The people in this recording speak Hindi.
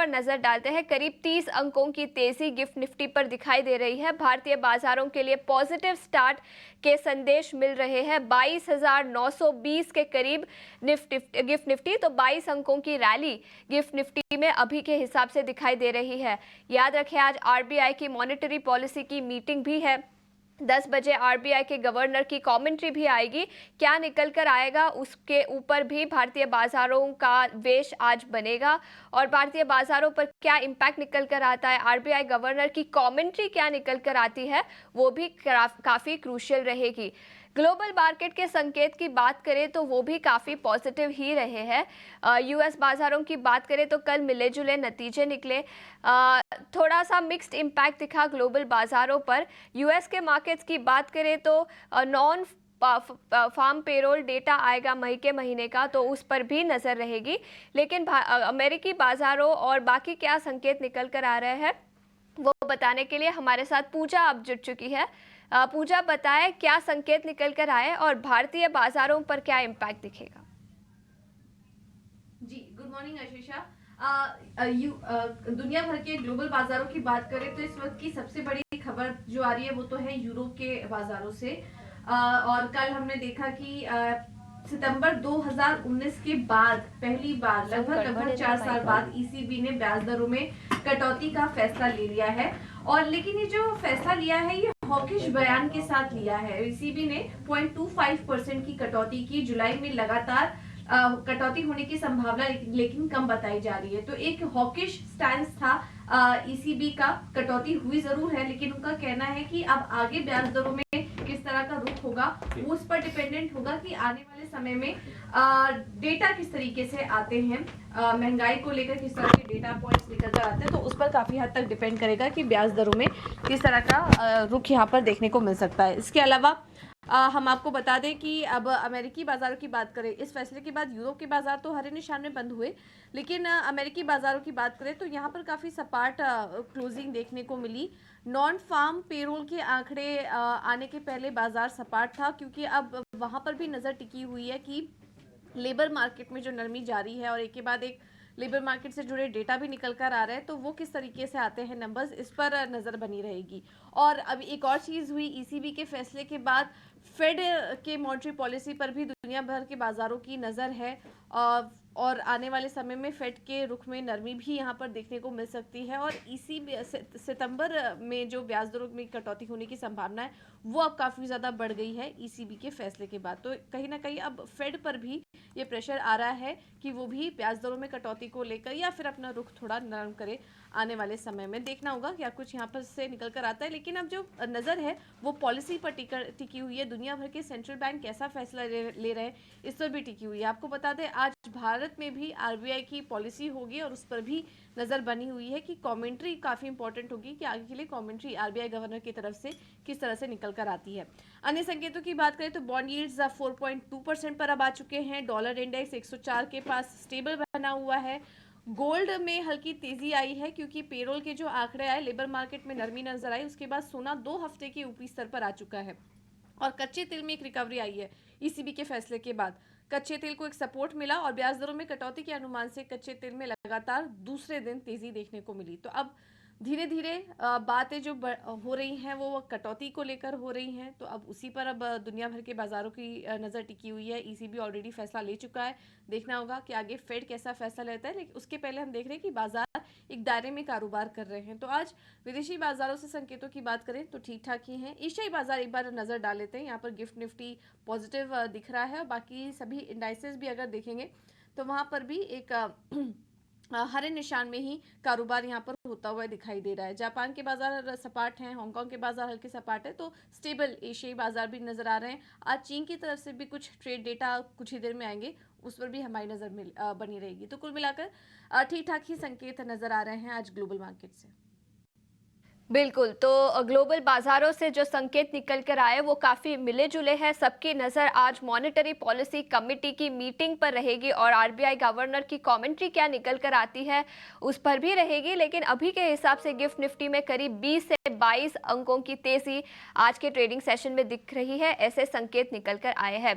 पर नजर डालते हैं। करीब 30 अंकों की तेजी गिफ्ट निफ्टी पर दिखाई दे रही है। भारतीय बाजारों के लिए पॉजिटिव स्टार्ट के संदेश मिल रहे हैं। 22,920 के करीब गिफ्ट निफ्टी, तो 22 अंकों की रैली गिफ्ट निफ्टी में अभी के हिसाब से दिखाई दे रही है। याद रखें, आज आरबीआई की मॉनेटरी पॉलिसी की मीटिंग भी है। 10 बजे आरबीआई के गवर्नर की कमेंट्री भी आएगी। क्या निकल कर आएगा उसके ऊपर भी भारतीय बाजारों का वेश आज बनेगा, और भारतीय बाजारों पर क्या इम्पैक्ट निकल कर आता है, आरबीआई गवर्नर की कमेंट्री क्या निकल कर आती है, वो भी काफ़ी क्रूशियल रहेगी। ग्लोबल मार्केट के संकेत की बात करें तो वो भी काफ़ी पॉजिटिव ही रहे हैं। यूएस बाजारों की बात करें तो कल मिले जुले नतीजे निकले। थोड़ा सा मिक्स्ड इम्पैक्ट दिखा ग्लोबल बाजारों पर। यूएस के मार्केट्स की बात करें तो नॉन फार्म पेरोल डेटा आएगा मई के महीने का, तो उस पर भी नज़र रहेगी। लेकिन अमेरिकी बाजारों और बाकी क्या संकेत निकल कर आ रहे हैं वो बताने के लिए हमारे साथ पूजा अब जुड़ चुकी है। पूजा, बताएं क्या संकेत निकल कर आए और भारतीय बाजारों पर क्या इम्पैक्ट दिखेगा। जी, गुड मॉर्निंग आशीषा। दुनिया भर के ग्लोबल बाजारों की बात करें तो इस वक्त की सबसे बड़ी खबर जो आ रही है वो तो है यूरोप के बाजारों से। और कल हमने देखा कि सितंबर 2019 के बाद पहली बार लगभग 4 साल बाद ईसीबी ने ब्याज दरों में कटौती का फैसला ले लिया है। और लेकिन ये जो फैसला लिया है ये हॉकिश बयान के साथ लिया है। ईसीबी ने 0.25% की कटौती की। जुलाई में लगातार कटौती होने की संभावना लेकिन कम बताई जा रही है। तो एक हॉकिश स्टैंस था ईसीबी का। कटौती हुई जरूर है लेकिन उनका कहना है कि अब आगे ब्याज दरों में किस तरह का रुख होगा वो उस पर डिपेंडेंट होगा कि आने वाले समय में डेटा किस तरीके से आते हैं, महंगाई को लेकर किस तरह के डेटा पॉइंट्स निकल कर आते हैं। तो उस पर काफी हद तक डिपेंड करेगा कि ब्याज दरों में किस तरह का रुख यहाँ पर देखने को मिल सकता है। इसके अलावा हम आपको बता दें कि अब अमेरिकी बाजारों की बात करें, इस फैसले के बाद यूरोप के बाजार तो हरे निशान में बंद हुए, लेकिन अमेरिकी बाजारों की बात करें तो यहाँ पर काफ़ी सपाट क्लोजिंग देखने को मिली। नॉन फार्म पेरोल के आंकड़े आने के पहले बाजार सपाट था, क्योंकि अब वहाँ पर भी नज़र टिकी हुई है कि लेबर मार्केट में जो नरमी जारी है और एक के बाद एक लेबर मार्केट से जुड़े डेटा भी निकल कर आ रहे हैं, तो वो किस तरीके से आते हैं नंबर्स, इस पर नज़र बनी रहेगी। और अभी एक और चीज़ हुई, ईसीबी के फैसले के बाद फेड के मॉनेटरी पॉलिसी पर भी दुनिया भर के बाजारों की नज़र है। और आने वाले समय में फेड के रुख में नरमी भी यहाँ पर देखने को मिल सकती है। और सितंबर में जो ब्याज दरों में कटौती होने की संभावना है वो अब काफ़ी ज़्यादा बढ़ गई है ईसीबी के फैसले के बाद। तो कहीं ना कहीं अब फेड पर भी ये प्रेशर आ रहा है कि वो भी ब्याज दरों में कटौती को लेकर या फिर अपना रुख थोड़ा नरम करे। आने वाले समय में देखना होगा क्या कुछ यहाँ पर से निकल कर आता है। लेकिन अब जो नज़र है वो पॉलिसी पर टिकी हुई है। दुनिया भर के सेंट्रल बैंक कैसा फैसला ले रहे हैं इस पर भी टिकी हुई है। आपको बता दें आज भारत में भी आरबीआई की पॉलिसी होगी और उस पर भी नज़र बनी हुई है कि कमेंट्री काफ़ी इंपॉर्टेंट होगी कि आगे के लिए कमेंट्री आरबीआई गवर्नर की तरफ से किस तरह से निकल कर आती है। अन्य संकेतों की बात करें तो बॉन्ड यील्ड्स 4.2% पर अब आ चुके हैं। डॉलर इंडेक्स 104 के पास स्टेबल बना हुआ है। गोल्ड में हल्की तेजी आई है क्योंकि पेरोल के जो आंकड़े आए, लेबर मार्केट में नरमी नजर आई, उसके बाद सोना 2 हफ्ते के ऊपरी स्तर पर आ चुका है। और कच्चे तेल में एक रिकवरी आई है ईसीबी के फैसले के बाद। कच्चे तेल को एक सपोर्ट मिला और ब्याज दरों में कटौती के अनुमान से कच्चे तेल में लगातार दूसरे दिन तेजी देखने को मिली। तो अब धीरे धीरे बातें जो हो रही हैं वो कटौती को लेकर हो रही हैं। तो अब उसी पर अब दुनिया भर के बाजारों की नज़र टिकी हुई है। ईसीबी ऑलरेडी फैसला ले चुका है, देखना होगा कि आगे फेड कैसा फैसला लेता है। लेकिन उसके पहले हम देख रहे हैं कि बाजार एक दायरे में कारोबार कर रहे हैं। तो आज विदेशी बाजारों से संकेतों की बात करें तो ठीक ठाक ही हैं। एशियाई बाजार एक बार नज़र डाल लेते हैं। यहाँ पर गिफ्ट निफ्टी पॉजिटिव दिख रहा है और बाकी सभी इंडाइसेस भी अगर देखेंगे तो वहाँ पर भी एक हरे निशान में ही कारोबार यहाँ पर होता हुआ दिखाई दे रहा है। जापान के बाजार सपाट हैं, हांगकांग के बाजार हल्के सपाट है, तो स्टेबल एशियाई बाजार भी नजर आ रहे हैं। आज चीन की तरफ से भी कुछ ट्रेड डेटा कुछ ही देर में आएंगे, उस पर भी हमारी नजर बनी रहेगी। तो कुल मिलाकर ठीक ठाक ही संकेत नजर आ रहे हैं आज ग्लोबल मार्केट से। बिल्कुल, तो ग्लोबल बाजारों से जो संकेत निकल कर आए वो काफ़ी मिले जुले हैं। सबकी नज़र आज मॉनेटरी पॉलिसी कमेटी की मीटिंग पर रहेगी और आरबीआई गवर्नर की कमेंट्री क्या निकल कर आती है उस पर भी रहेगी। लेकिन अभी के हिसाब से गिफ्ट निफ्टी में करीब 20 से 22 अंकों की तेज़ी आज के ट्रेडिंग सेशन में दिख रही है, ऐसे संकेत निकल कर आए हैं।